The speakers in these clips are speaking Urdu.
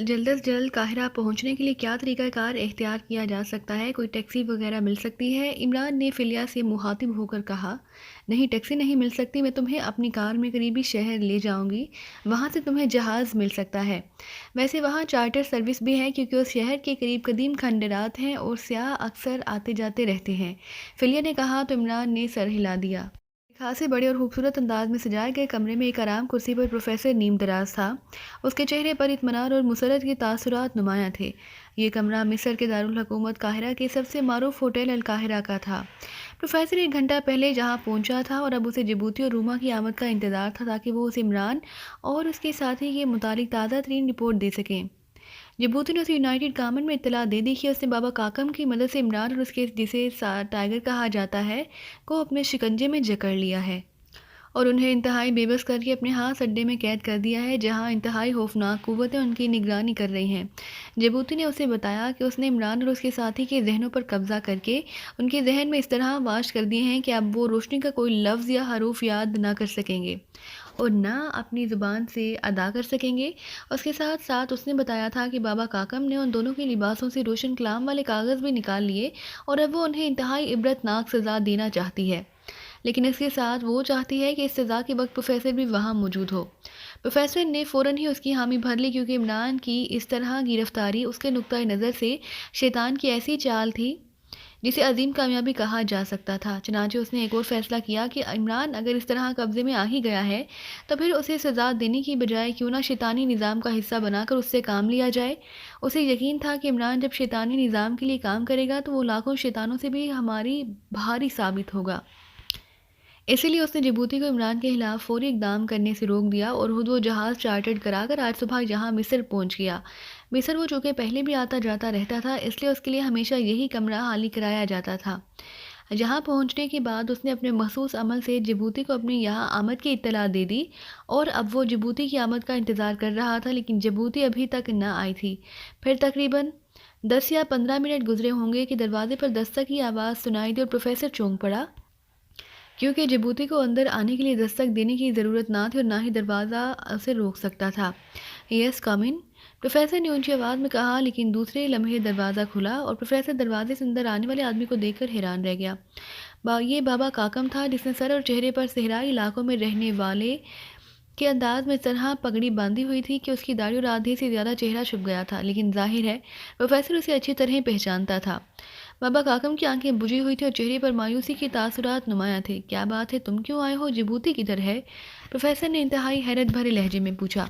جلد از جلد قاہرہ پہنچنے کے لیے کیا طریقہ کار اختیار کیا جا سکتا ہے؟ کوئی ٹیکسی وغیرہ مل سکتی ہے؟ عمران نے فلیہ سے مخاطب ہو کر کہا، نہیں ٹیکسی نہیں مل سکتی، میں تمہیں اپنی کار میں قریبی شہر لے جاؤں گی، وہاں سے تمہیں جہاز مل سکتا ہے۔ ویسے وہاں چارٹر سروس بھی ہے کیونکہ اس شہر کے قریب قدیم کھنڈرات ہیں اور سیاح اکثر آتے جاتے رہتے ہیں۔ فلیہ نے کہا تو عمران نے سر ہلا دیا۔ خاصے بڑے اور خوبصورت انداز میں سجائے گئے کمرے میں ایک آرام کرسی پر پروفیسر نیم دراز تھا۔ اس کے چہرے پر اطمینان اور مسرت کے تاثرات نمایاں تھے۔ یہ کمرہ مصر کے دارالحکومت قاہرہ کے سب سے معروف ہوٹل القاہرہ کا تھا۔ پروفیسر ایک گھنٹہ پہلے جہاں پہنچا تھا اور اب اسے جبوتی اور روما کی آمد کا انتظار تھا تاکہ وہ اسے عمران اور اس کے ساتھی کے متعلق تازہ ترین رپورٹ دے سکیں۔ جبوتی نے اسے یونائیٹڈ کامن میں اطلاع دے دی کہ اس نے بابا کاکم کی مدد سے عمران اور اس کے جسے ٹائیگر کہا جاتا ہے کو اپنے شکنجے میں جکڑ لیا ہے اور انہیں انتہائی بے بس کر کے اپنے ہاتھ اڈے میں قید کر دیا ہے جہاں انتہائی خوفناک قوتیں ان کی نگرانی کر رہی ہیں۔ جبوتی نے اسے بتایا کہ اس نے عمران اور اس کے ساتھی کے ذہنوں پر قبضہ کر کے ان کے ذہن میں اس طرح واش کر دیے ہیں کہ اب وہ روشنی کا کوئی لفظ یا حروف یاد نہ کر سکیں گے اور نہ اپنی زبان سے ادا کر سکیں گے۔ اس کے ساتھ ساتھ اس نے بتایا تھا کہ بابا کاکم نے ان دونوں کے لباسوں سے روشن کلام والے کاغذ بھی نکال لیے اور اب وہ انہیں انتہائی عبرت ناک سزا دینا چاہتی ہے، لیکن اس کے ساتھ وہ چاہتی ہے کہ اس سزا کے وقت پروفیسر بھی وہاں موجود ہو۔ پروفیسر نے فوراً ہی اس کی حامی بھر لی کیونکہ عمران کی اس طرح گرفتاری اس کے نقطۂ نظر سے شیطان کی ایسی چال تھی جسے عظیم کامیابی کہا جا سکتا تھا۔ چنانچہ اس نے ایک اور فیصلہ کیا کہ عمران اگر اس طرح قبضے میں آ ہی گیا ہے تو پھر اسے سزا دینے کی بجائے کیوں نہ شیطانی نظام کا حصہ بنا کر اس سے کام لیا جائے۔ اسے یقین تھا کہ عمران جب شیطانی نظام کے لیے کام کرے گا تو وہ لاکھوں شیطانوں سے بھی ہماری بھاری ثابت ہوگا۔ اسی لیے اس نے جبوتی کو عمران کے خلاف فوری اقدام کرنے سے روک دیا اور خود وہ جہاز چارٹرڈ کرا کر آج صبح یہاں مصر پہنچ گیا۔ مصر وہ چونکہ پہلے بھی آتا جاتا رہتا تھا اس لیے اس کے لیے ہمیشہ یہی کمرہ خالی کرایا جاتا تھا۔ یہاں پہنچنے کے بعد اس نے اپنے مخصوص عمل سے جبوتی کو اپنی یہاں آمد کی اطلاع دے دی اور اب وہ جبوتی کی آمد کا انتظار کر رہا تھا، لیکن جبوتی ابھی تک نہ آئی تھی۔ پھر تقریباً 10 یا 15 منٹ گزرے ہوں گے کہ دروازے پر دستک کی آواز سنائی دی اور پروفیسر چونک پڑا کیونکہ جبوتی کو اندر آنے کے لیے دستک دینے کی ضرورت نہ تھی اور نہ ہی دروازہ اسے روک سکتا تھا۔ یس کم ان، پروفیسر نے اونچی آواز میں کہا، لیکن دوسرے لمحے دروازہ کھلا اور پروفیسر دروازے سے اندر آنے والے آدمی کو دیکھ کر حیران رہ گیا۔ یہ بابا کاکم تھا جس نے سر اور چہرے پر صحرائی علاقوں میں رہنے والے کے انداز میں اس طرح پگڑی باندھی ہوئی تھی کہ اس کی داڑھی اور آدھے سے زیادہ چہرہ چھپ گیا تھا، لیکن ظاہر ہے پروفیسر اسے اچھی طرح پہچانتا تھا۔ بابا کاکم کی آنکھیں بجھی ہوئی تھیں اور چہرے پر مایوسی کے تاثرات نمایاں تھے۔ کیا بات ہے، تم کیوں آئے ہو؟ جبوتی کدھر ہے؟ پروفیسر نے انتہائی حیرت بھرے لہجے میں پوچھا۔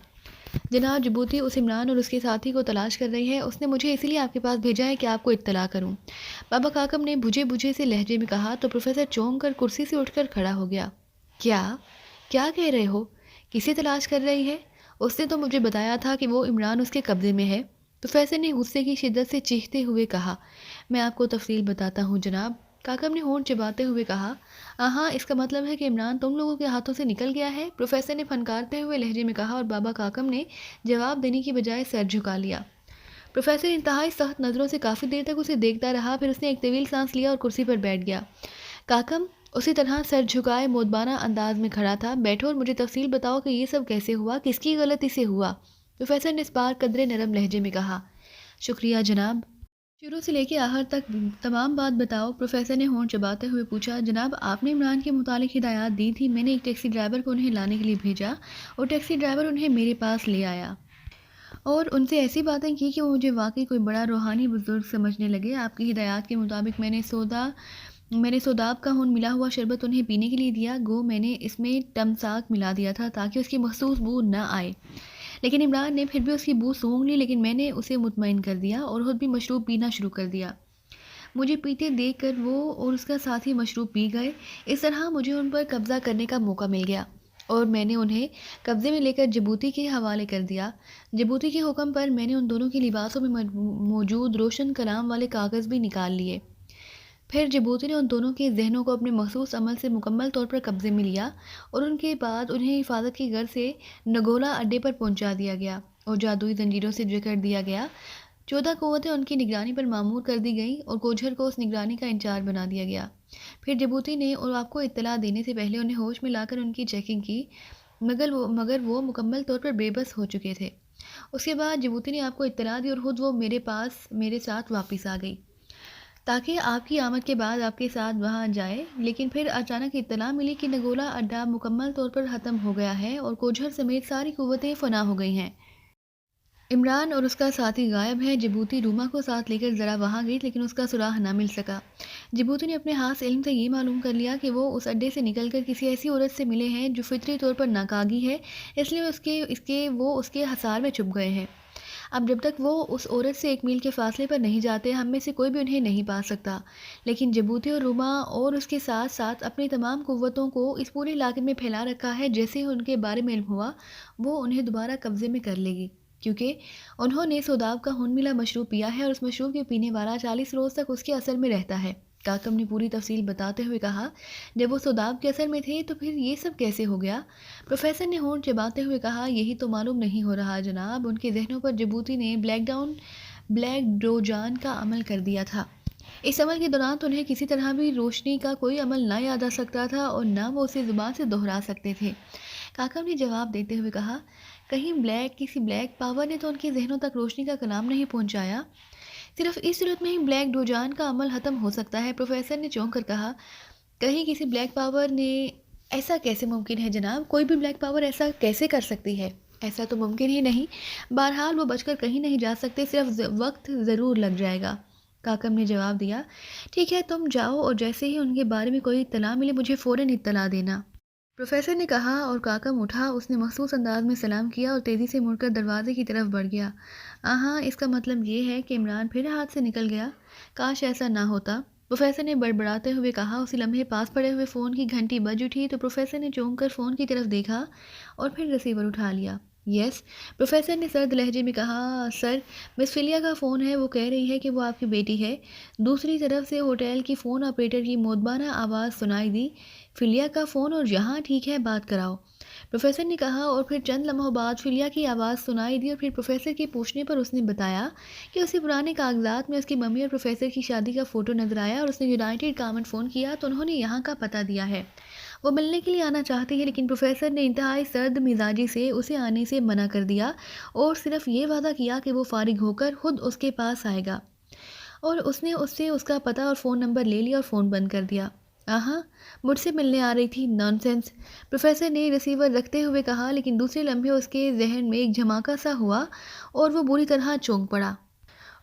جناب، جبوتی اس عمران اور اس کے ساتھی کو تلاش کر رہی ہے، اس نے مجھے اسی لیے آپ کے پاس بھیجا ہے کہ آپ کو اطلاع کروں، بابا کاکم نے بجھے بجھے سے لہجے میں کہا تو پروفیسر چونک کر کرسی سے اٹھ کر کھڑا ہو گیا۔ کیا کہہ رہے ہو؟ کسے تلاش کر رہی ہے؟ اس نے تو مجھے بتایا تھا کہ وہ عمران اس کے قبضے میں ہے، پروفیسر نے غصے کی شدت سے چیختے ہوئے کہا۔ میں آپ کو تفصیل بتاتا ہوں جناب، کاکم نے ہونٹ چباتے ہوئے کہا۔ ہاں، اس کا مطلب ہے کہ عمران تم لوگوں کے ہاتھوں سے نکل گیا ہے، پروفیسر نے پھنکارتے ہوئے لہجے میں کہا اور بابا کاکم نے جواب دینے کی بجائے سر جھکا لیا۔ پروفیسر انتہائی سخت نظروں سے کافی دیر تک اسے دیکھتا رہا، پھر اس نے ایک طویل سانس لیا اور کرسی پر بیٹھ گیا۔ کاکم اسی طرح سر جھکائے مودبانہ انداز میں کھڑا تھا۔ بیٹھو اور مجھے تفصیل بتاؤ کہ یہ سب کیسے ہوا، کس کی غلطی سے ہوا، پروفیسر نے اس بار قدرے نرم لہجے میں کہا۔ شکریہ جناب، شروع سے لے کے آخر تک تمام بات بتاؤ، پروفیسر نے ہونٹ چباتے ہوئے پوچھا۔ جناب، آپ نے عمران کے متعلق ہدایات دی تھی، میں نے ایک ٹیکسی ڈرائیور کو انہیں لانے کے لیے بھیجا اور ٹیکسی ڈرائیور انہیں میرے پاس لے آیا اور ان سے ایسی باتیں کی کہ وہ مجھے واقعی کوئی بڑا روحانی بزرگ سمجھنے لگے۔ آپ کی ہدایات کے مطابق میں نے سوداب کا ملا ہوا شربت انہیں پینے کے لیے دیا، گو میں نے اس میں ٹمساک ملا دیا تھا تاکہ اس کی مخصوص بو نہ آئے، لیکن عمران نے پھر بھی اس کی بو سونگھ لی، لیکن میں نے اسے مطمئن کر دیا اور خود بھی مشروب پینا شروع کر دیا۔ مجھے پیتے دیکھ کر وہ اور اس کا ساتھی مشروب پی گئے۔ اس طرح مجھے ان پر قبضہ کرنے کا موقع مل گیا اور میں نے انہیں قبضے میں لے کر جبوتی کے حوالے کر دیا۔ جبوتی کے حکم پر میں نے ان دونوں کے لباسوں میں موجود روشن کلام والے کاغذ بھی نکال لیے۔ پھر جبوتی نے ان دونوں کے ذہنوں کو اپنے مخصوص عمل سے مکمل طور پر قبضے میں لیا اور ان کے بعد انہیں حفاظت کی غرض سے نگولا اڈے پر پہنچا دیا گیا اور جادوئی زنجیروں سے جکڑ دیا گیا۔ 14 قوتیں ان کی نگرانی پر معمور کر دی گئیں اور کوجھر کو اس نگرانی کا انچارج بنا دیا گیا۔ پھر جبوتی نے اور آپ کو اطلاع دینے سے پہلے انہیں ہوش میں لا کر ان کی چیکنگ کی، مگر وہ مکمل طور پر بے بس ہو چکے تھے اس کے بعد جبوتی نے آپ کو اطلاع دی اور خود وہ میرے ساتھ واپس آ گئی تاکہ آپ کی آمد کے بعد آپ کے ساتھ وہاں جائے، لیکن پھر اچانک اطلاع ملی کہ نگولا اڈہ مکمل طور پر ختم ہو گیا ہے اور کوجھر سمیت ساری قوتیں فنا ہو گئی ہیں۔ عمران اور اس کا ساتھی غائب ہے۔ جبوتی روما کو ساتھ لے کر ذرا وہاں گئی لیکن اس کا سراغ نہ مل سکا۔ جبوتی نے اپنے خاص علم سے یہ معلوم کر لیا کہ وہ اس اڈے سے نکل کر کسی ایسی عورت سے ملے ہیں جو فطری طور پر ناکاگی ہے، اس لیے وہ اس کے حصار میں چھپ گئے ہیں۔ اب جب تک وہ اس عورت سے 1 میل کے فاصلے پر نہیں جاتے ہم میں سے کوئی بھی انہیں نہیں پا سکتا، لیکن جبوتی اور روما اور اس کے ساتھ ساتھ اپنی تمام قوتوں کو اس پورے علاقے میں پھیلا رکھا ہے۔ جیسے ہی ان کے بارے میں علم ہوا وہ انہیں دوبارہ قبضے میں کر لے گی، کیونکہ انہوں نے سوداب کا خون ملا مشروب پیا ہے اور اس مشروب کے پینے والا 40 روز تک اس کے اثر میں رہتا ہے۔ کاکم نے پوری تفصیل بتاتے ہوئے کہا، جب وہ سوداب کے اثر میں تھے تو پھر یہ سب کیسے ہو گیا؟ پروفیسر نے ہونٹ چباتے ہوئے کہا، یہی تو معلوم نہیں ہو رہا جناب۔ ان کے ذہنوں پر جبوتی نے بلیک ڈروجان کا عمل کر دیا تھا۔ اس عمل کے دوران تو انہیں کسی طرح بھی روشنی کا کوئی عمل نہ یاد آ سکتا تھا اور نہ وہ اسے زبان سے دہرا سکتے تھے۔ کاکم نے جواب دیتے ہوئے کہا، کہیں کسی بلیک پاور نے تو ان کے ذہنوں تک روشنی کا کلام نہیں پہنچایا؟ صرف اس صورت میں ہی بلیک ڈروجان کا عمل ختم ہو سکتا ہے۔ پروفیسر نے چونک کر کہا، کہیں کسی بلیک پاور نے؟ ایسا کیسے ممکن ہے جناب؟ کوئی بھی بلیک پاور ایسا کیسے کر سکتی ہے؟ ایسا تو ممکن ہی نہیں۔ بہرحال وہ بچ کر کہیں نہیں جا سکتے، صرف وقت ضرور لگ جائے گا۔ کاکم نے جواب دیا، ٹھیک ہے تم جاؤ اور جیسے ہی ان کے بارے میں کوئی اطلاع ملے مجھے فوراً اطلاع دینا۔ پروفیسر نے کہا اور کاکم اٹھا۔ اس نے مخصوص انداز میں سلام کیا اور تیزی سے مڑ کر دروازے کی طرف بڑھ گیا۔ ہاں، اس کا مطلب یہ ہے کہ عمران پھر ہاتھ سے نکل گیا۔ کاش ایسا نہ ہوتا، پروفیسر نے بڑبڑاتے ہوئے کہا۔ اسی لمحے پاس پڑے ہوئے فون کی گھنٹی بج اٹھی تو پروفیسر نے چونک کر فون کی طرف دیکھا اور پھر ریسیور اٹھا لیا۔ یس، پروفیسر نے سرد لہجے میں کہا، سر مس فلیا کا فون ہے، وہ کہہ رہی ہے کہ وہ آپ کی بیٹی ہے۔ دوسری طرف سے ہوٹل کی فون آپریٹر کی مودبانہ آواز سنائی دی، فلیا کا فون اور یہاں، ٹھیک ہے بات کراؤ، پروفیسر نے کہا۔ اور پھر چند لمحوں بعد فلیا کی آواز سنائی دی اور پھر پروفیسر کے پوچھنے پر اس نے بتایا کہ اسے پرانے کاغذات میں اس کی ممی اور پروفیسر کی شادی کا فوٹو نظر آیا اور اس نے یونائٹڈ کامن فون کیا تو انہوں نے یہاں کا پتہ دیا ہے۔ وہ ملنے کے لیے آنا چاہتی ہے لیکن پروفیسر نے انتہائی سرد مزاجی سے اسے آنے سے منع کر دیا اور صرف یہ وعدہ کیا کہ وہ فارغ ہو کر خود اس کے پاس آئے گا، اور اس نے اس سے اس کا پتہ اور فون نمبر لے لیا اور فون بند کر دیا۔ ہاں، مجھ سے ملنے آ رہی تھی، نان سینس، پروفیسر نے ریسیور رکھتے ہوئے کہا، لیکن دوسرے لمحے اس کے ذہن میں ایک جھماکا سا ہوا اور وہ بری طرح چونک پڑا۔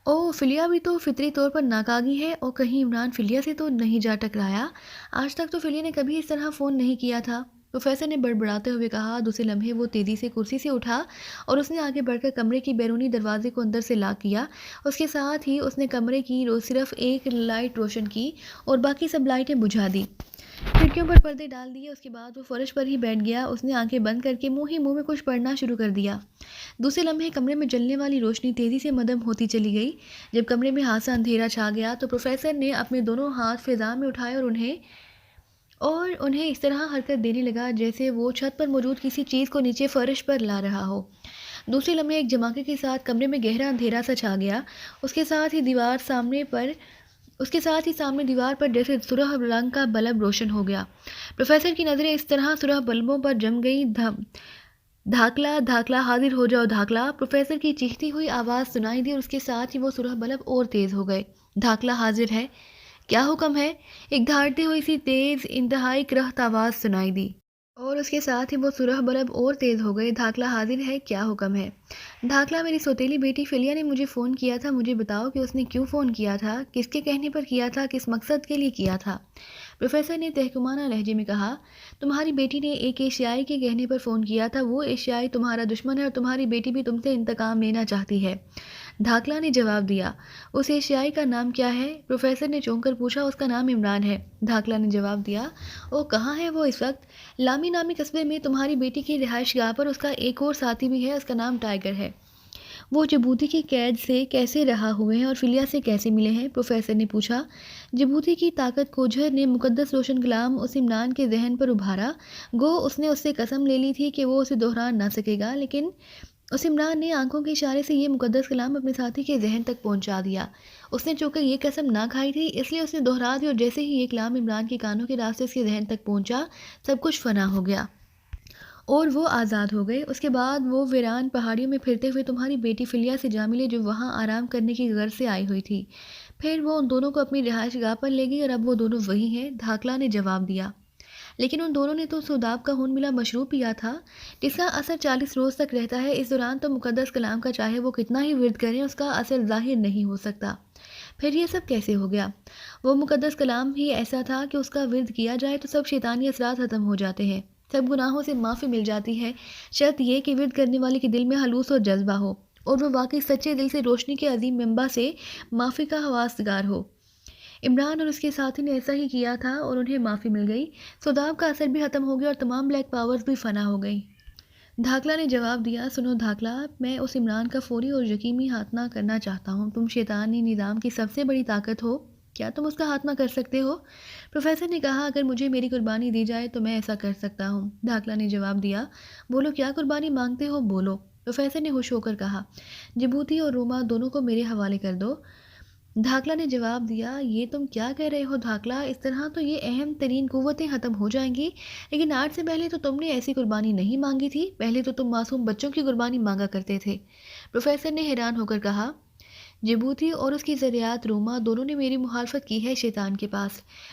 اوہ، فلیا بھی تو فطری طور پر ناکاگی ہے، اور کہیں عمران فلیا سے تو نہیں جا ٹکرایا؟ آج تک تو فلیا نے کبھی اس طرح فون نہیں کیا تھا، پروفیسر نے بڑبڑاتے ہوئے کہا۔ دوسرے لمحے وہ تیزی سے کرسی سے اٹھا اور اس نے آگے بڑھ کر کمرے کی بیرونی دروازے کو اندر سے لاک کیا۔ اس کے ساتھ ہی اس نے کمرے کی صرف ایک لائٹ روشن کی اور باقی سب لائٹیں بجھا دی، کھڑکیوں پر پردے ڈال دیے۔ اس کے بعد وہ فرش پر ہی بیٹھ گیا۔ اس نے آنکھیں بند کر کے منہ میں کچھ پڑھنا شروع کر دیا۔ دوسرے لمحے کمرے میں جلنے والی روشنی تیزی سے مدھم ہوتی چلی گئی۔ جب کمرے میں خاصا اندھیرا چھا گیا تو پروفیسر نے اپنے دونوں ہاتھ فضا میں اٹھائے اور انہیں اس طرح حرکت دینے لگا جیسے وہ چھت پر موجود کسی چیز کو نیچے فرش پر لا رہا ہو۔ دوسرے لمحے ایک جھماکے کے ساتھ کمرے میں گہرا اندھیرا سا چھا گیا۔ اس کے ساتھ ہی سامنے دیوار پر جیسے سرخ رنگ کا بلب روشن ہو گیا۔ پروفیسر کی نظریں اس طرح سرخ بلبوں پر جم گئیں، دھاکلا دھاکلا، حاضر ہو جاؤ دھاکلا، پروفیسر کی چیختی ہوئی آواز سنائی دی اور اس کے ساتھ ہی وہ سرخ بلب اور تیز ہو گئے۔ دھاکلا حاضر ہے، کیا حکم ہے؟ ایک دھاڑتے ہوئی سی تیز انتہائی کرخت آواز سنائی دی اور اس کے ساتھ ہی وہ سرخ بلب اور تیز ہو گئے۔ دھاکلا حاضر ہے، کیا حکم ہے؟ دھاکلا، میری سوتیلی بیٹی فلیا نے مجھے فون کیا تھا، مجھے بتاؤ کہ اس نے کیوں فون کیا تھا، کس کے کہنے پر کیا تھا، کس مقصد کے لیے کیا تھا؟ پروفیسر نے تحکمانہ لہجے میں کہا، تمہاری بیٹی نے ایک ایشیائی کے کہنے پر فون کیا تھا، وہ ایشیائی تمہارا دشمن ہے اور تمہاری بیٹی بھی تم سے انتقام لینا چاہتی ہے۔ دھاکلا نے جواب دیا۔ اس ایشیائی کا نام کیا ہے؟ پروفیسر نے چونک کر پوچھا۔ اس کا نام عمران ہے، دھاکلا نے جواب دیا۔ او، کہاں ہے وہ اس وقت؟ لامی نامی قصبے میں تمہاری بیٹی کی رہائش گاہ پر اس کا ایک اور ساتھی بھی ہے، اس کا نام ٹائیگر ہے۔ وہ جبوتی کی قید سے کیسے رہا ہوئے ہیں اور فلیا سے کیسے ملے ہیں؟ پروفیسر نے پوچھا۔ جبوتی کی طاقت کوجھر نے مقدس روشن کلام اس عمران کے ذہن پر ابھارا، گو اس نے اس سے قسم لے لی تھی کہ وہ اسے دہرا نہ سکے گا، لیکن اس عمران نے آنکھوں کے اشارے سے یہ مقدس کلام اپنے ساتھی کے ذہن تک پہنچا دیا۔ اس نے چونکہ یہ قسم نہ کھائی تھی اس لیے اس نے دہرا دی، اور جیسے ہی یہ کلام عمران کے کانوں کے راستے اس کے ذہن تک پہنچا سب کچھ فنا ہو گیا۔ اور وہ آزاد ہو گئے۔ اس کے بعد وہ ویران پہاڑیوں میں پھرتے ہوئے تمہاری بیٹی فلیا سے جا ملے جو وہاں آرام کرنے کی غرض سے آئی ہوئی تھی۔ پھر وہ ان دونوں کو اپنی رہائش گاہ پر لے گئی اور اب وہ دونوں وہی ہیں، دھاکلا نے جواب دیا۔ لیکن ان دونوں نے تو سوداب کا خون ملا مشروب پیا تھا جس کا اثر 40 روز تک رہتا ہے۔ اس دوران تو مقدس کلام کا چاہے وہ کتنا ہی ورد کریں اس کا اثر ظاہر نہیں ہو سکتا۔ پھر یہ سب کیسے ہو گیا؟ وہ مقدس کلام ہی ایسا تھا کہ اس کا ورد کیا جائے تو سب شیطانی اثرات ختم ہو جاتے ہیں، سب گناہوں سے معافی مل جاتی ہے، شرط یہ کہ ورد کرنے والے کے دل میں خلوص اور جذبہ ہو اور وہ واقعی سچے دل سے روشنی کے عظیم منبع سے معافی کا خواستگار ہو۔ عمران اور اس کے ساتھی نے ایسا ہی کیا تھا اور انہیں معافی مل گئی۔ سوداب کا اثر بھی ختم ہو گیا اور تمام بلیک پاورز بھی فنا ہو گئی۔ دھاکلا نے جواب دیا، سنو دھاکلا، میں اس عمران کا فوری اور یقینی خاتمہ کرنا چاہتا ہوں۔ تم شیطانی نظام کی سب سے بڑی طاقت ہو، کیا تم اس کا خاتمہ کر سکتے ہو؟ پروفیسر نے کہا، اگر مجھے میری قربانی دی جائے تو میں ایسا کر سکتا ہوں۔ دھاکلا نے جواب دیا، بولو کیا قربانی مانگتے ہو، بولو۔ پروفیسر نے خوش ہو کر کہا، جبوتی اور روما دونوں کو میرے حوالے کر دو۔ دھاکلا نے جواب دیا، یہ تم کیا کہہ رہے ہو دھاکلا، اس طرح تو یہ اہم ترین قوتیں ختم ہو جائیں گی۔ لیکن آج سے پہلے تو تم نے ایسی قربانی نہیں مانگی تھی، پہلے تو تم معصوم بچوں کی قربانی مانگا کرتے تھے۔ پروفیسر نے حیران ہو کر کہا، جبوتی اور اس کی ذریات روما دونوں نے میری مخالفت کی ہے شیطان کے پاس۔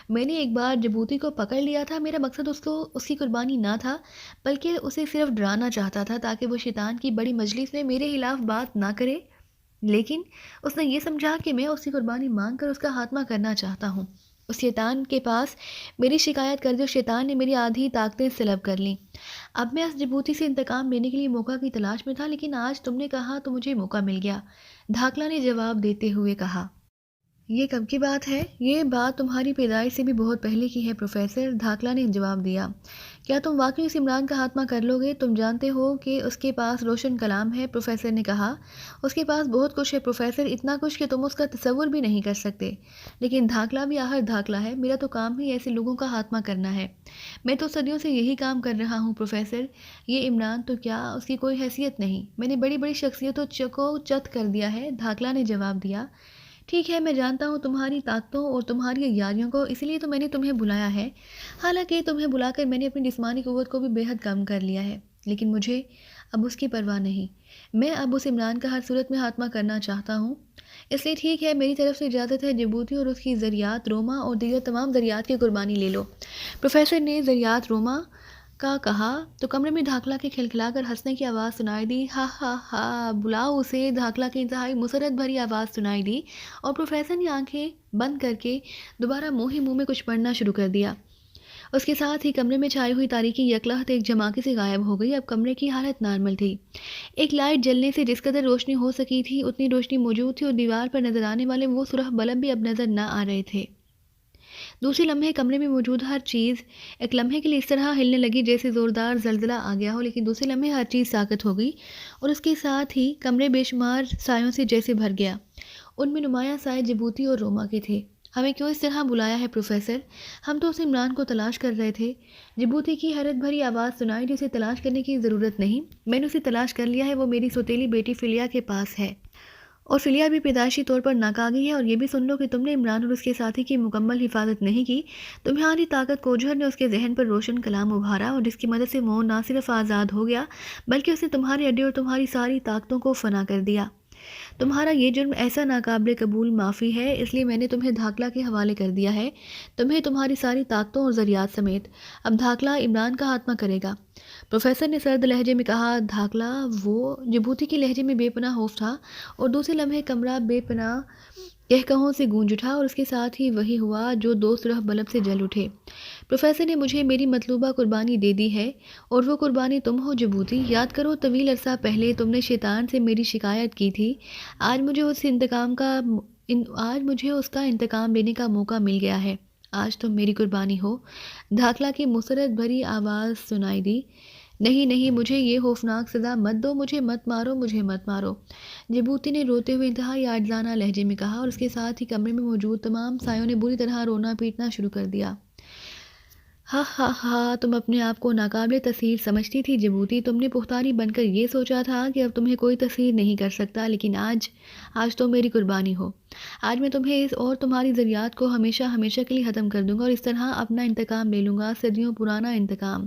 میں نے ایک بار جبوتی کو پکڑ لیا تھا، میرا مقصد اس کی قربانی نہ تھا بلکہ اسے صرف ڈرانا چاہتا تھا تاکہ وہ شیطان کی بڑی مجلس میں میرے خلاف بات نہ کرے۔ لیکن اس نے یہ سمجھا کہ میں اس کی قربانی مانگ کر اس کا خاتمہ کرنا چاہتا ہوں۔ اس شیطان کے پاس میری شکایت کر دی اور شیطان نے میری آدھی طاقتیں سلب کر لیں۔ اب میں اس جبوتی سے انتقام لینے کے لیے موقع کی تلاش میں تھا، لیکن آج تم نے کہا تو مجھے موقع مل گیا۔ دھاکلا نے جواب دیتے ہوئے کہا، یہ کب کی بات ہے؟ یہ بات تمہاری پیدائش سے بھی بہت پہلے کی ہے پروفیسر، دھاکلا نے جواب دیا۔ کیا تم واقعی اس عمران کا خاتمہ کر لو گے؟ تم جانتے ہو کہ اس کے پاس روشن کلام ہے، پروفیسر نے کہا۔ اس کے پاس بہت کچھ ہے پروفیسر، اتنا کچھ کہ تم اس کا تصور بھی نہیں کر سکتے۔ لیکن دھاکلا بھی آخر دھاکلا ہے، میرا تو کام ہی ایسے لوگوں کا خاتمہ کرنا ہے۔ میں تو صدیوں سے یہی کام کر رہا ہوں پروفیسر۔ یہ عمران تو کیا، اس کی کوئی حیثیت نہیں، میں نے بڑی بڑی شخصیتوں چکو چت کر دیا ہے، دھاکلا نے جواب دیا۔ ٹھیک ہے، میں جانتا ہوں تمہاری طاقتوں اور تمہاری عیاریوں کو، اسی لیے تو میں نے تمہیں بلایا ہے۔ حالانکہ تمہیں بلا کر میں نے اپنی جسمانی قوت کو بھی بے حد کم کر لیا ہے، لیکن مجھے اب اس کی پرواہ نہیں۔ میں اب اس عمران کا ہر صورت میں خاتمہ کرنا چاہتا ہوں، اس لیے ٹھیک ہے، میری طرف سے اجازت ہے، جبوتی اور اس کی ذریات روما اور دیگر تمام ذریات کی قربانی لے لو۔ پروفیسر نے ذریات روما کا کہا تو کمرے میں دھاکلا کے کھلکھلا کر ہنسنے کی آواز سنائی دی۔ ہا ہا ہا، بلاؤ اسے، دھاکلا کی انتہائی مسرت بھری آواز سنائی دی اور پروفیسر نے آنکھیں بند کر کے دوبارہ منہ ہی منہ میں کچھ پڑھنا شروع کر دیا۔ اس کے ساتھ ہی کمرے میں چھائی ہوئی تاریکی یکلخت ایک جھماکے سے غائب ہو گئی۔ اب کمرے کی حالت نارمل تھی۔ ایک لائٹ جلنے سے جس قدر روشنی ہو سکی تھی اتنی روشنی موجود تھی اور دیوار پر نظر آنے والے وہ سرخ بلب بھی اب نظر نہ آ رہے تھے۔ دوسرے لمحے کمرے میں موجود ہر چیز ایک لمحے کے لیے اس طرح ہلنے لگی جیسے زوردار زلزلہ آ گیا ہو، لیکن دوسرے لمحے ہر چیز ساکت ہو گئی اور اس کے ساتھ ہی کمرے بے شمار سایوں سے جیسے بھر گیا۔ ان میں نمایاں سائے جبوتی اور روما کے تھے۔ ہمیں کیوں اس طرح بلایا ہے پروفیسر؟ ہم تو اس عمران کو تلاش کر رہے تھے۔ جبوتی کی حیرت بھری آواز سنائی، جسے تلاش کرنے کی ضرورت نہیں، میں نے اسے تلاش کر لیا ہے، وہ میری سوتیلی بیٹی فلیا کے پاس ہے اور فلیا بھی پیدائشی طور پر ناکاگی ہے۔ اور یہ بھی سن لو کہ تم نے عمران اور اس کے ساتھی کی مکمل حفاظت نہیں کی۔ تمہاری طاقت کوجھر نے اس کے ذہن پر روشن کلام ابھارا اور جس کی مدد سے وہ نہ صرف آزاد ہو گیا بلکہ اس نے تمہارے اڈے اور تمہاری ساری طاقتوں کو فنا کر دیا۔ تمہارا یہ جرم ایسا ناقابل قبول معافی ہے، اس لیے میں نے تمہیں دھاکلا کے حوالے کر دیا ہے، تمہیں تمہاری ساری طاقتوں اور ذریات سمیت۔ اب دھاکلا عمران کا خاتمہ کرے گا۔ پروفیسر نے سرد لہجے میں کہا، دھاکلا، وہ جبوتی کے لہجے میں بے پناہ خوف تھا اور دوسرے لمحے کمرہ بے پناہ کہکہوں سے گونج اٹھا اور اس کے ساتھ ہی وہی ہوا جو دو سرخ بلب سے جل اٹھے۔ پروفیسر نے مجھے میری مطلوبہ قربانی دے دی ہے اور وہ قربانی تم ہو جبوتی۔ یاد کرو طویل عرصہ پہلے تم نے شیطان سے میری شکایت کی تھی، آج مجھے اس کا انتقام لینے کا موقع مل گیا ہے، آج تم میری قربانی ہو۔ دھاکلا کی مسرت بھری آواز سنائی دی، نہیں نہیں، مجھے یہ خوفناک سزا مت دو، مجھے مت مارو، مجھے مت مارو، جبوتی نے روتے ہوئے انتہائی عاجزانہ لہجے میں کہا اور اس کے ساتھ ہی کمرے میں موجود تمام سایوں نے بری طرح رونا پیٹنا شروع کر دیا۔ ہا ہا ہا، تم اپنے آپ کو ناقابل تسخیر سمجھتی تھی جبوتی، تم نے پختاری بن کر یہ سوچا تھا کہ اب تمہیں کوئی تسخیر نہیں کر سکتا، لیکن آج تم میری قربانی ہو۔ آج میں تمہیں اور تمہاری ذریات کو ہمیشہ ہمیشہ کے لیے ختم کر دوں گا اور اس طرح اپنا انتقام لے لوں گا، صدیوں پرانا انتقام۔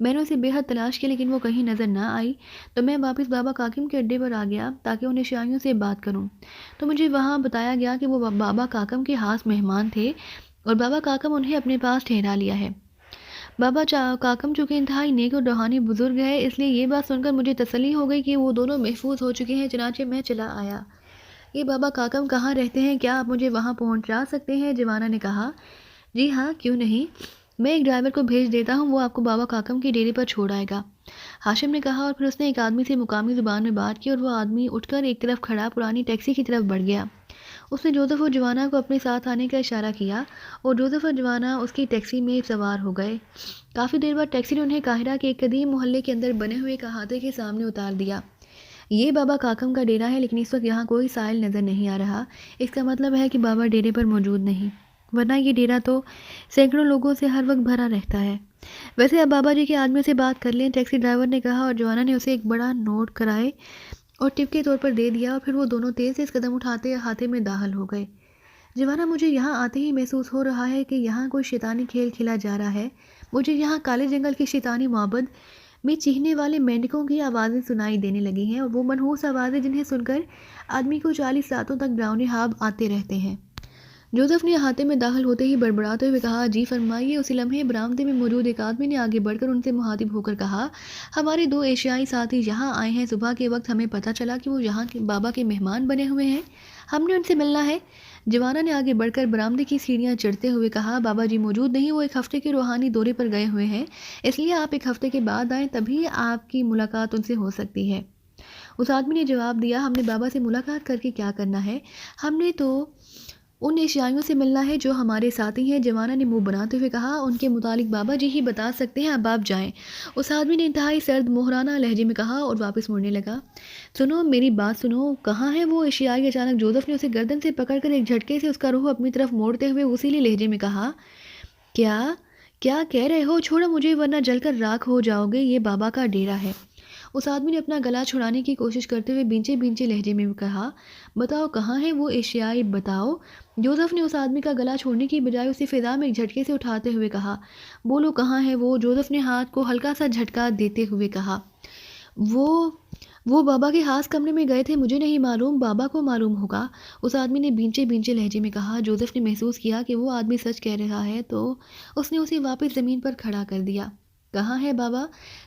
میں نے اسے بے حد تلاش کیا لیکن وہ کہیں نظر نہ آئی، تو میں واپس بابا کاکم کے اڈے پر آ گیا تاکہ ان اشیائیوں سے بات کروں۔ تو مجھے وہاں بتایا گیا کہ وہ بابا کاکم کے خاص مہمان تھے اور بابا کاکم انہیں اپنے پاس ٹھہرا لیا ہے۔ بابا کاکم چونکہ انتہائی نیک اور روحانی بزرگ ہے، اس لیے یہ بات سن کر مجھے تسلی ہو گئی کہ وہ دونوں محفوظ ہو چکے ہیں، چنانچہ میں چلا آیا۔ یہ بابا کاکم کہاں رہتے ہیں؟ کیا آپ مجھے وہاں پہنچا سکتے ہیں؟ جوانا نے کہا۔ جی ہاں، کیوں نہیں، میں ایک ڈرائیور کو بھیج دیتا ہوں، وہ آپ کو بابا کاکم کی ڈیرے پر چھوڑ آئے گا، ہاشم نے کہا، اور پھر اس نے ایک آدمی سے مقامی زبان میں بات کی اور وہ آدمی اٹھ کر ایک طرف کھڑا پرانی ٹیکسی کی طرف بڑھ گیا۔ اس نے جوزف اور جوانا کو اپنے ساتھ آنے کا اشارہ کیا اور جوزف اور جوانا اس کی ٹیکسی میں سوار ہو گئے۔ کافی دیر بعد ٹیکسی نے انہیں قاہرہ کے ایک قدیم محلے کے اندر بنے ہوئے ایک احاطے کے سامنے اتار دیا۔ یہ بابا کاکم کا ڈیرا ہے، لیکن اس وقت یہاں کوئی سائل نظر نہیں آ رہا۔ اس کا مطلب ہے کہ بابا ڈیرے پر موجود نہیں، ورنہ یہ ڈیرا تو سینکڑوں لوگوں سے ہر وقت بھرا رہتا ہے۔ ویسے اب بابا جی کے آدمیوں سے بات کر لیں، ٹیکسی ڈرائیور نے کہا، اور جوانا نے اسے ایک بڑا نوٹ کرائے اور ٹپ کے طور پر دے دیا، اور پھر وہ دونوں تیز تیز قدم اٹھاتے احاطے میں داخل ہو گئے۔ جوانا، مجھے یہاں آتے ہی محسوس ہو رہا ہے کہ یہاں کوئی شیطانی کھیل کھیلا جا رہا ہے۔ مجھے یہاں کالے جنگل کے شیطانی معبد میں چیخنے والے مینڈکوں کی آوازیں سنائی دینے لگی ہیں، اور وہ منحوس آوازیں جنہیں سن کر آدمی کو 40 راتوں تک ڈراؤنے خواب آتے رہتے ہیں۔ جوزف نے احاطے میں داخل ہوتے ہی بڑبڑاتے ہوئے کہا، جی فرمائیے۔ اسی لمحے برآمدے میں موجود ایک آدمی نے آگے بڑھ کر ان سے مخاطب ہو کر کہا، ہمارے 2 ایشیائی ساتھی یہاں آئے ہیں، صبح کے وقت ہمیں پتہ چلا کہ وہ یہاں کے بابا کے مہمان بنے ہوئے ہیں، ہم نے ان سے ملنا ہے۔ جوانا نے آگے بڑھ کر برآمدے کی سیڑھیاں چڑھتے ہوئے کہا، بابا جی موجود نہیں، وہ ایک ہفتے کے روحانی دورے پر گئے ہوئے ہیں، اس لیے آپ ایک ہفتے کے بعد آئیں، تبھی آپ کی ملاقات ان سے ہو سکتی ہے۔ اس آدمی نے جواب دیا، ہم نے بابا سے ملاقات کر کے کیا کرنا ہے، ہم نے تو ان ایشیائیوں سے ملنا ہے جو ہمارے ساتھی ہیں۔ جوانا نے منہ بناتے ہوئے کہا، ان کے متعلق بابا جی ہی بتا سکتے ہیں، اب آپ جائیں۔ اس آدمی نے انتہائی سرد محرانہ لہجے میں کہا اور واپس مڑنے لگا۔ سنو، میری بات سنو، کہاں ہے وہ ایشیائی؟ اچانک جوزف نے اسے گردن سے پکڑ کر ایک جھٹکے سے اس کا رخ اپنی طرف موڑتے ہوئے اصیلے لہجے میں کہا، کیا کہہ رہے ہو؟ چھوڑو مجھے ورنہ جل کر راکھ ہو جاؤ گے، یہ بابا کا ڈیرا ہے۔ اس آدمی نے اپنا گلا چھڑانے کی کوشش کرتے ہوئے بینچے بینچے لہجے میں کہا، بتاؤ کہاں ہے وہ ایشیائی، بتاؤ۔ جوزف نے اس آدمی کا گلا چھوڑنے کی بجائے اسے فضا میں ایک جھٹکے سے اٹھاتے ہوئے کہا، بولو کہاں ہے وہ؟ جوزف نے ہاتھ کو ہلکا سا جھٹکا دیتے ہوئے کہا، وہ بابا کے خاص کمرے میں گئے تھے، مجھے نہیں معلوم، بابا کو معلوم ہوگا۔ اس آدمی نے بینچے بینچے لہجے میں کہا۔ جوزف نے محسوس کیا کہ وہ آدمی سچ کہہ رہا ہے، تو اس نے اسے واپس زمین پر کھڑا کر دیا۔ کہاں ہے بابا؟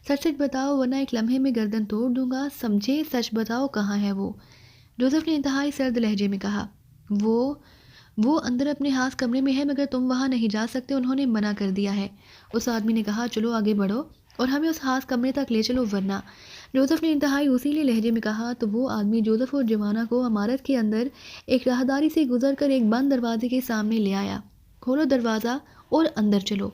سچ سچ بتاؤ ورنہ ایک لمحے میں گردن توڑ دوں گا، سمجھے؟ سچ بتاؤ کہاں ہے وہ؟ جوزف نے انتہائی سرد لہجے میں کہا، وہ اندر اپنے خاص کمرے میں ہے، مگر تم وہاں نہیں جا سکتے، انہوں نے منع کر دیا ہے۔ اس آدمی نے کہا، چلو آگے بڑھو اور ہمیں اس خاص کمرے تک لے چلو ورنہ۔ جوزف نے انتہائی اصیلے لہجے میں کہا۔ تو وہ آدمی جوزف اور جوانا کو عمارت کے اندر ایک راہداری سے گزر کر ایک بند دروازے کے سامنے لے آیا۔ کھولو دروازہ اور اندر چلو،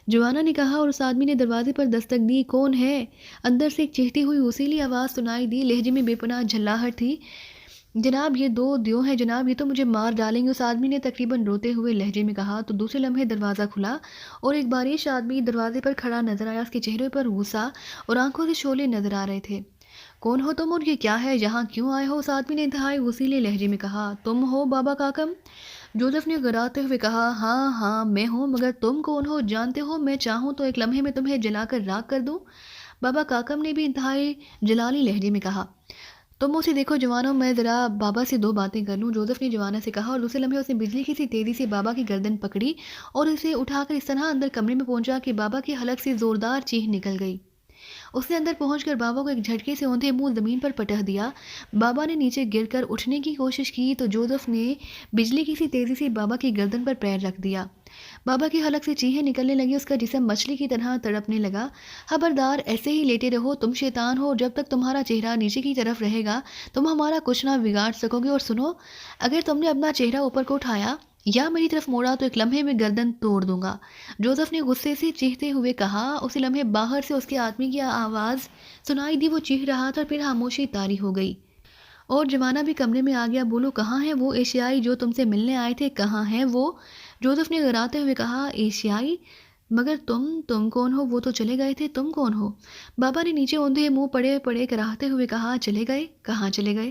جوانا نے کہا، اور اس آدمی نے دروازے پر دستک دی۔ کون ہے؟ اندر سے ایک چیختی ہوئی اصیلی آواز سنائی دی، لہجے میں بے پناہ جھلاہٹ تھی۔ جناب یہ 2 دیو ہیں جناب، یہ تو مجھے مار ڈالیں گے، اس آدمی نے تقریباً روتے ہوئے لہجے میں کہا۔ تو دوسرے لمحے دروازہ کھلا اور ایک باریش آدمی دروازے پر کھڑا نظر آیا، اس کے چہرے پر غصہ اور آنکھوں سے شعلے نظر آ رہے تھے۔ کون ہو تم اور یہ کیا ہے؟ یہاں کیوں آئے ہو؟ اس آدمی نے انتہائی غصیلے لہجے میں کہا۔ تم ہو بابا کاکم؟ جوزف نے گراتے ہوئے کہا، ہاں میں ہوں، مگر تم کون ہو؟ جانتے ہو میں چاہوں تو ایک لمحے میں تمہیں جلا کر راکھ کر دوں۔ بابا کاکم نے بھی انتہائی جلالی لہجے میں کہا، تم اسے دیکھو جوانو، میں ذرا بابا سے 2 باتیں کر لوں۔ جوزف نے جوانا سے کہا، اور دوسرے لمحے اس نے بجلی کی سی تیزی سے بابا کی گردن پکڑی اور اسے اٹھا کر اس طرح اندر کمرے میں پہنچا کہ بابا کے حلق سے زوردار چیخ نکل گئی۔ اس نے اندر پہنچ کر بابا کو ایک جھٹکے سے اوندھے منہ زمین پر پٹخ دیا۔ بابا نے نیچے گر کر اٹھنے کی کوشش کی تو جوزف نے بجلی کی سی تیزی سے بابا کی گردن پر پیر رکھ دیا۔ بابا کے حلق سے چیخیں نکلنے لگی، اس کا جسم مچھلی کی طرح تڑپنے لگا۔ خبردار، ایسے ہی لیٹے رہو، تم شیطان ہو، جب تک تمہارا چہرہ نیچے کی طرف رہے گا تم ہمارا کچھ نہ بگاڑ سکو گے، اور سنو، اگر تم نے اپنا چہرہ اوپر کو اٹھایا یا میری طرف موڑا تو ایک لمحے میں گردن توڑ دوں گا۔ جوزف نے غصے سے چیختے ہوئے کہا۔ اسی لمحے باہر سے اس کے آدمی کی آواز سنائی دی، وہ چیخ رہا تھا، پھر خاموشی طاری ہو گئی اور جوانا بھی کمرے میں آ گیا۔ بولو کہاں ہے وہ ایشیائی جو تم سے ملنے آئے تھے؟ کہاں ہے وہ؟ جوزف نے گراتے ہوئے کہا، ایشیائی؟ مگر تم کون ہو؟ وہ تو چلے گئے تھے، تم کون ہو؟ بابا نے نیچے اوندھے منہ پڑے کراہتے ہوئے کہا، چلے گئے؟ کہاں چلے گئے؟